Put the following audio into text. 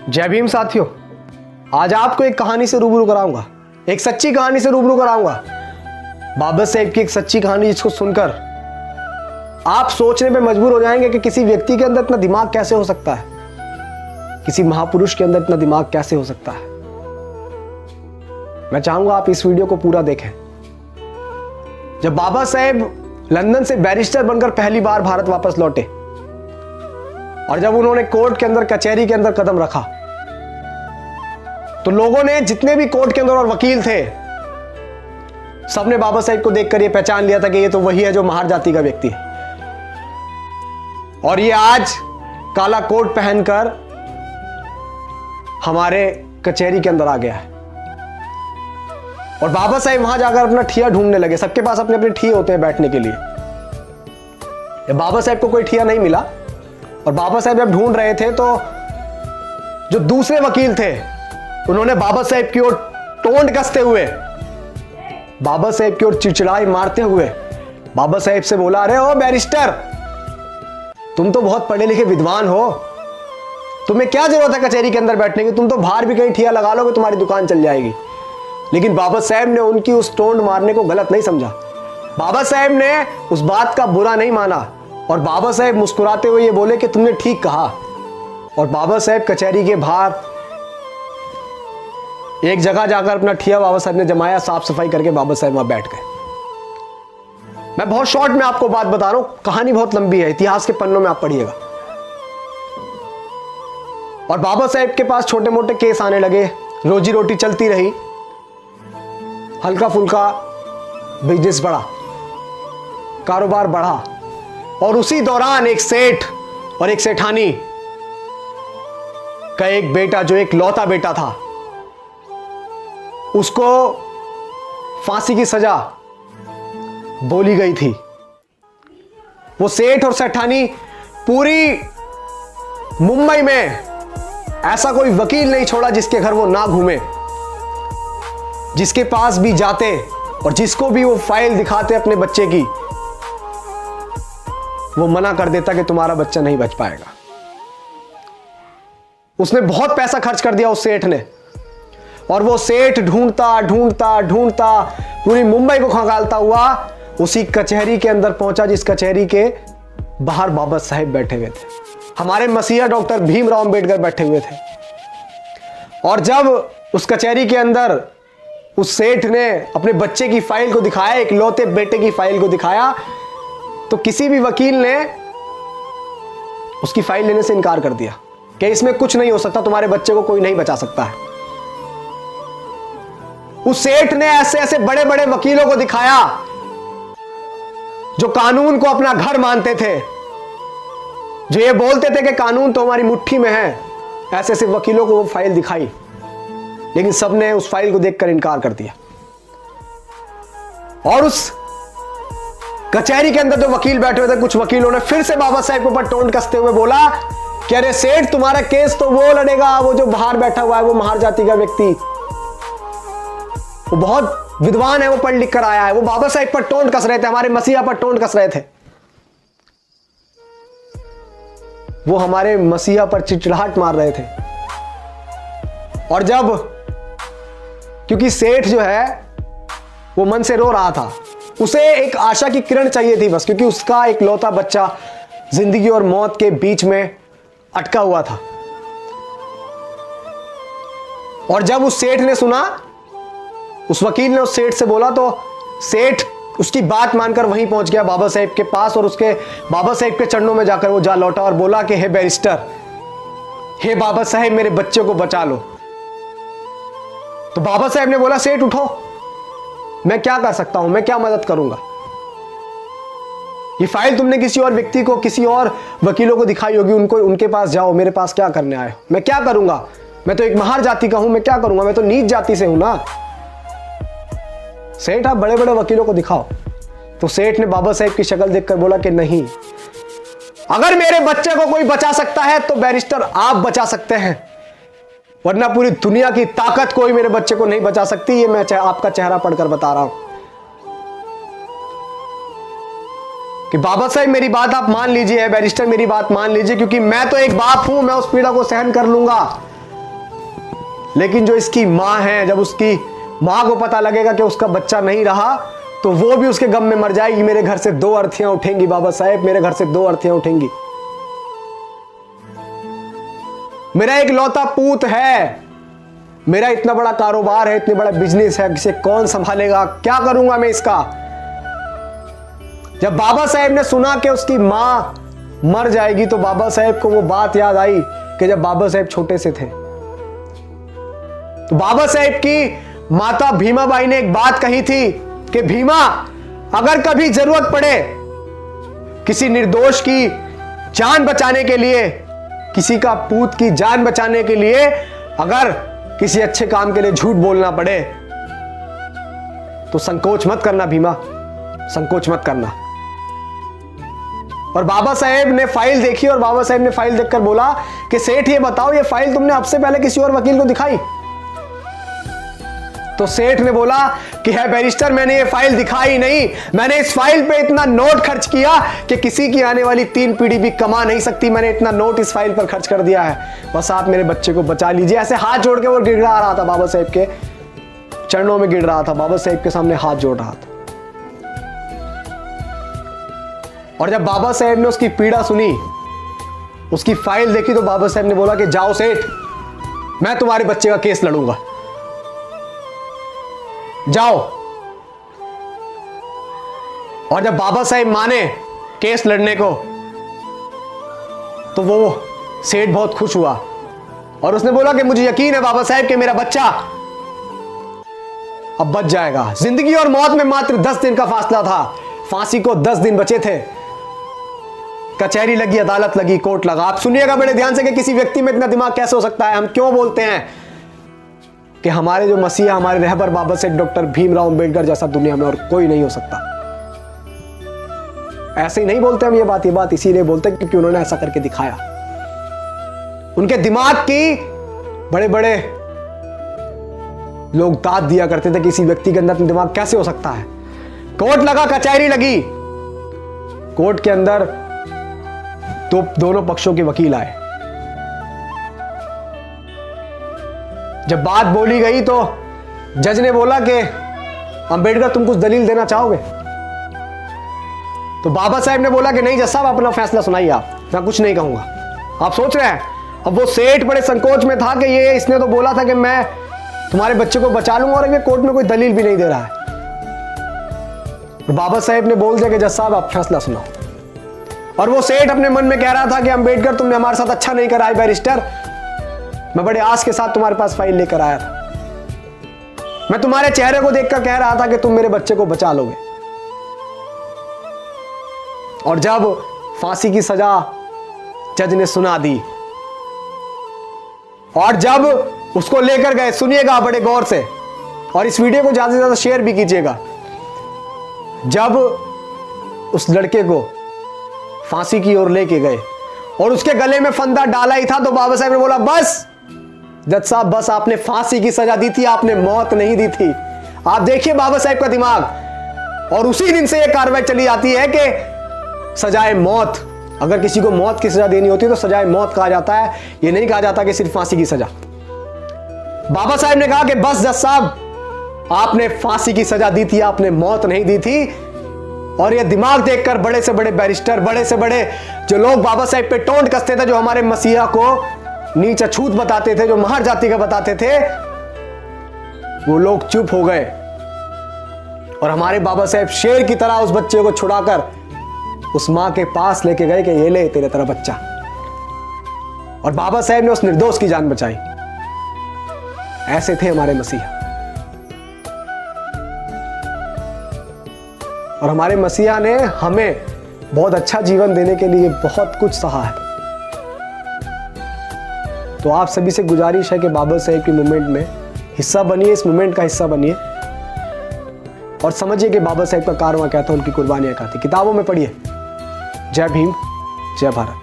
जय भीम साथियों, आज आपको एक कहानी से रूबरू कराऊंगा, एक सच्ची कहानी से रूबरू कराऊंगा। बाबा साहेब की एक सच्ची कहानी जिसको सुनकर आप सोचने पे मजबूर हो जाएंगे कि किसी व्यक्ति के अंदर इतना दिमाग कैसे हो सकता है, किसी महापुरुष के अंदर इतना दिमाग कैसे हो सकता है। मैं चाहूंगा आप इस वीडियो को पूरा देखें। जब बाबा साहेब लंदन से बैरिस्टर बनकर पहली बार भारत वापस लौटे और जब उन्होंने कोर्ट के अंदर, कचहरी के अंदर कदम रखा, तो लोगों ने, जितने भी कोर्ट के अंदर और वकील थे, सबने बाबा साहेब को देखकर यह पहचान लिया था कि ये तो वही है जो महार जाति का व्यक्ति है। और ये आज काला कोट पहनकर हमारे कचहरी के अंदर आ गया है। और बाबा साहेब वहां जाकर अपना ठिया ढूंढने लगे। सबके पास अपने अपने ठिए होते हैं बैठने के लिए। बाबा साहेब को कोई ठिया नहीं मिला और बाबा साहेब जब ढूंढ रहे थे तो जो दूसरे वकील थे उन्होंने बाबा साहेब की ओर टोंट कसते हुए, बाबा साहेब की ओर चिड़चिड़ाई मारते हुए बाबा साहेब से बोला, अरे ओ बैरिस्टर, तुम तो बहुत पढ़े लिखे विद्वान हो, तुम्हें क्या जरूरत है कचहरी के अंदर बैठने की, तुम तो बाहर भी कहीं ठिया लगा लोगे, तुम्हारी दुकान चल जाएगी। लेकिन बाबा साहेब ने उनकी उस टोंट मारने को गलत नहीं समझा। बाबा साहेब ने उस बात का बुरा नहीं माना और बाबा साहेब मुस्कुराते हुए ये बोले कि तुमने ठीक कहा। और बाबा साहेब कचहरी के बाहर एक जगह जाकर अपना ठिया बाबा साहब ने जमाया, साफ सफाई करके बाबा साहब वहां बैठ गए। मैं बहुत शॉर्ट में आपको बात बता रहा हूं, कहानी बहुत लंबी है, इतिहास के पन्नों में आप पढ़िएगा। और बाबा साहेब के पास छोटे मोटे केस आने लगे, रोजी रोटी चलती रही, हल्का फुल्का बिजनेस बढ़ा, कारोबार बढ़ा। और उसी दौरान एक सेठ और एक सेठानी का एक बेटा, जो एक लौता बेटा था, उसको फांसी की सजा बोली गई थी। वो सेठ और सेठानी पूरी मुंबई में ऐसा कोई वकील नहीं छोड़ा जिसके घर वो ना घूमे, जिसके पास भी जाते और जिसको भी वो फाइल दिखाते अपने बच्चे की, वो मना कर देता कि तुम्हारा बच्चा नहीं बच पाएगा। उसने बहुत पैसा खर्च कर दिया उस सेठ ने, और वो सेठ ढूंढता ढूंढता ढूंढता पूरी मुंबई को खंगालता हुआ उसी कचहरी के अंदर पहुंचा जिस कचहरी के बाहर बाबा साहेब बैठे हुए थे, हमारे मसीहा डॉक्टर भीमराव अंबेडकर बैठे हुए थे। और जब उस कचहरी के अंदर उस सेठ ने अपने बच्चे की फाइल को दिखाया, एक लौते बेटे की फाइल को दिखाया, तो किसी भी वकील ने उसकी फाइल लेने से इनकार कर दिया कि इसमें कुछ नहीं हो सकता, तुम्हारे बच्चे को कोई नहीं बचा सकता है। उस सेठ ने ऐसे ऐसे बड़े बड़े वकीलों को दिखाया जो कानून को अपना घर मानते थे, जो ये बोलते थे कि कानून तो हमारी मुट्ठी में है। ऐसे ऐसे वकीलों को वो फाइल दिखाई, लेकिन सबने उस फाइल को देखकर इनकार कर दिया। और उस कचहरी के अंदर जो वकील बैठे हुए थे, कुछ वकीलों ने फिर से बाबा साहेब के ऊपर टोंट कसते हुए बोला कि अरे सेठ, तुम्हारा केस तो वो लड़ेगा, वो जो बाहर बैठा हुआ है, वो महार जाति का व्यक्ति, वो बहुत विद्वान है, वो पढ़ लिख कर आया है। वो बाबा साहेब पर टोंट कस रहे थे, हमारे मसीहा पर टोंट कस रहे थे, वो हमारे मसीहा पर चिड़चिड़ाहट मार रहे थे। और जब, क्योंकि सेठ जो है वो मन से रो रहा था, उसे एक आशा की किरण चाहिए थी बस, क्योंकि उसका एक लौता बच्चा जिंदगी और मौत के बीच में अटका हुआ था। और जब उस सेठ ने सुना, उस वकील ने उस सेठ से बोला, तो सेठ उसकी बात मानकर वहीं पहुंच गया बाबा साहेब के पास, और उसके बाबा साहेब के चरणों में जाकर वो जा लौटा और बोला कि हे बैरिस्टर, हे बाबा साहेब, मेरे बच्चे को बचा लो। तो बाबा साहेब ने बोला, सेठ उठो, मैं क्या कर सकता हूं, मैं क्या मदद करूंगा। ये फाइल तुमने किसी और व्यक्ति को, किसी और वकीलों को दिखाई होगी, उनको, उनके पास जाओ, मेरे पास क्या करने आए हो, मैं क्या करूंगा, मैं तो एक महार जाति का हूं, मैं क्या करूंगा, मैं तो नीच जाति से हूं ना। सेठ, आप बड़े बड़े वकीलों को दिखाओ। तो सेठ ने बाबा साहेब की शक्ल देखकर बोला कि नहीं, अगर मेरे बच्चे को कोई बचा सकता है तो बैरिस्टर आप बचा सकते हैं, वरना पूरी दुनिया की ताकत कोई मेरे बच्चे को नहीं बचा सकती। ये मैं आपका चेहरा पढ़कर बता रहा हूं कि बाबा साहब मेरी बात आप मान लीजिए, बैरिस्टर मेरी बात मान लीजिए, क्योंकि मैं तो एक बाप हूं, मैं उस पीड़ा को सहन कर लूंगा। लेकिन जो इसकी माँ है, जब उसकी माँ को पता लगेगा कि उसका बच्चा नहीं रहा, तो वो भी उसके गम में मर जाएगी। मेरे घर से 2 अर्थियां उठेंगी बाबा साहेब, मेरे घर से 2 अर्थियां उठेंगी। मेरा एक लौता पूत है, मेरा इतना बड़ा कारोबार है, इतने बड़ा बिजनेस है, इसे कौन संभालेगा, क्या करूंगा मैं इसका। जब बाबा साहेब ने सुना कि उसकी मां मर जाएगी, तो बाबा साहेब को वो बात याद आई कि जब बाबा साहेब छोटे से थे, तो बाबा साहेब की माता भीमाबाई ने एक बात कही थी कि भीमा, अगर कभी जरूरत पड़े किसी निर्दोष की जान बचाने के लिए, किसी का पूत की जान बचाने के लिए, अगर किसी अच्छे काम के लिए झूठ बोलना पड़े, तो संकोच मत करना भीमा, संकोच मत करना। और बाबा साहेब ने फाइल देखी और बाबा साहेब ने फाइल देखकर बोला कि सेठ ये बताओ, ये फाइल तुमने अब से पहले किसी और वकील को दिखाई? तो सेठ ने बोला कि है बैरिस्टर, मैंने ये फाइल दिखाई नहीं, मैंने इस फाइल पे इतना नोट खर्च किया कि किसी की आने वाली 3 पीढ़ी भी कमा नहीं सकती। मैंने इतना नोट इस फाइल पर खर्च कर दिया है, बस आप मेरे बच्चे को बचा लीजिए। ऐसे हाथ जोड़ के वो गिड़गिड़ा रहा था, बाबा साहेब के चरणों में गिर रहा था, बाबा साहेब के सामने हाथ जोड़ रहा था। और जब बाबा साहेब ने उसकी पीड़ा सुनी, उसकी फाइल देखी, तो बाबा साहेब ने बोला कि जाओ सेठ, मैं तुम्हारे बच्चे का केस लड़ूंगा, जाओ। और जब बाबा साहेब माने केस लड़ने को, तो वो सेठ बहुत खुश हुआ और उसने बोला कि मुझे यकीन है बाबा साहेब कि मेरा बच्चा अब बच जाएगा। जिंदगी और मौत में मात्र 10 दिन का फासला था, फांसी को 10 दिन बचे थे। कचहरी लगी, अदालत लगी, कोर्ट लगा। आप सुनिएगा बड़े ध्यान से कि किसी व्यक्ति में इतना दिमाग कैसे हो सकता है। हम क्यों बोलते हैं कि हमारे जो मसीहा, हमारे रहबर बाबा साहेब डॉक्टर भीमराव अंबेडकर जैसा दुनिया में और कोई नहीं हो सकता। ऐसे ही नहीं बोलते हम ये बात इसीलिए बोलते हैं क्योंकि उन्होंने ऐसा करके दिखाया। उनके दिमाग की बड़े बड़े लोग दाद दिया करते थे कि किसी व्यक्ति के अंदर दिमाग कैसे हो सकता है। कोर्ट लगा, कचहरी लगी, कोर्ट के अंदर तो दोनों पक्षों के वकील आए। जब बात बोली गई तो जज ने बोला कि अंबेडकर तुम कुछ दलील देना चाहोगे? तो बाबा साहेब ने बोला कि नहीं जज साहब, अपना फैसला सुनाइए आप, मैं कुछ नहीं कहूंगा। आप सोच रहे हैं, अब वो सेठ बड़े संकोच में था कि ये इसने तो बोला था कि मैं तुम्हारे बच्चे को बचा लूंगा और ये कोर्ट में कोई दलील भी नहीं दे रहा है। और बाबा साहेब ने बोल दिया कि जज साहब आप फैसला सुनाओ। और वो सेठ अपने मन में कह रहा था कि अंबेडकर तुमने हमारे साथ अच्छा नहीं करा है बैरिस्टर, मैं बड़े आस के साथ तुम्हारे पास फाइल लेकर आया था, मैं तुम्हारे चेहरे को देखकर कह रहा था कि तुम मेरे बच्चे को बचा लोगे। और जब फांसी की सजा जज ने सुना दी और जब उसको लेकर गए, सुनिएगा बड़े गौर से और इस वीडियो को ज्यादा से ज्यादा शेयर भी कीजिएगा, जब उस लड़के को फांसी की ओर लेके गए और उसके गले में फंदा डाला ही था, तो बाबा साहब ने बोला बस जज साहब बस, आपने फांसी की सजा दी थी, आपने मौत नहीं दी थी। आप देखिए बाबा साहब का दिमाग। और उसी दिन से यह कार्रवाई चली आती है कि सजाए मौत, अगर किसी को मौत की सजा देनी होती है तो सजाए मौत कहा जाता है, यह नहीं कहा जाता कि सिर्फ फांसी की सजा। बाबा साहब ने कहा कि बस जज साहब, आपने फांसी की सजा दी थी, आपने मौत नहीं दी थी। और यह दिमाग देखकर बड़े से बड़े बैरिस्टर, बड़े से बड़े जो लोग बाबा साहब पे टोंट कसते थे, जो हमारे मसीहा को नीच अछूत बताते थे, जो महर जाति का बताते थे, वो लोग चुप हो गए। और हमारे बाबा साहब शेर की तरह उस बच्चे को छुड़ाकर उस मां के पास लेके गए कि ये ले तेरे तरह बच्चा। और बाबा साहब ने उस निर्दोष की जान बचाई। ऐसे थे हमारे मसीहा। और हमारे मसीहा ने हमें बहुत अच्छा जीवन देने के लिए बहुत कुछ सहा है। तो आप सभी से गुजारिश है कि बाबा साहेब की मूवमेंट में हिस्सा बनिए, इस मूवमेंट का हिस्सा बनिए और समझिए कि बाबा साहेब का कारवां क्या था, उनकी कुर्बानियां क्या थी। किताबों में पढ़िए। जय भीम, जय भारत।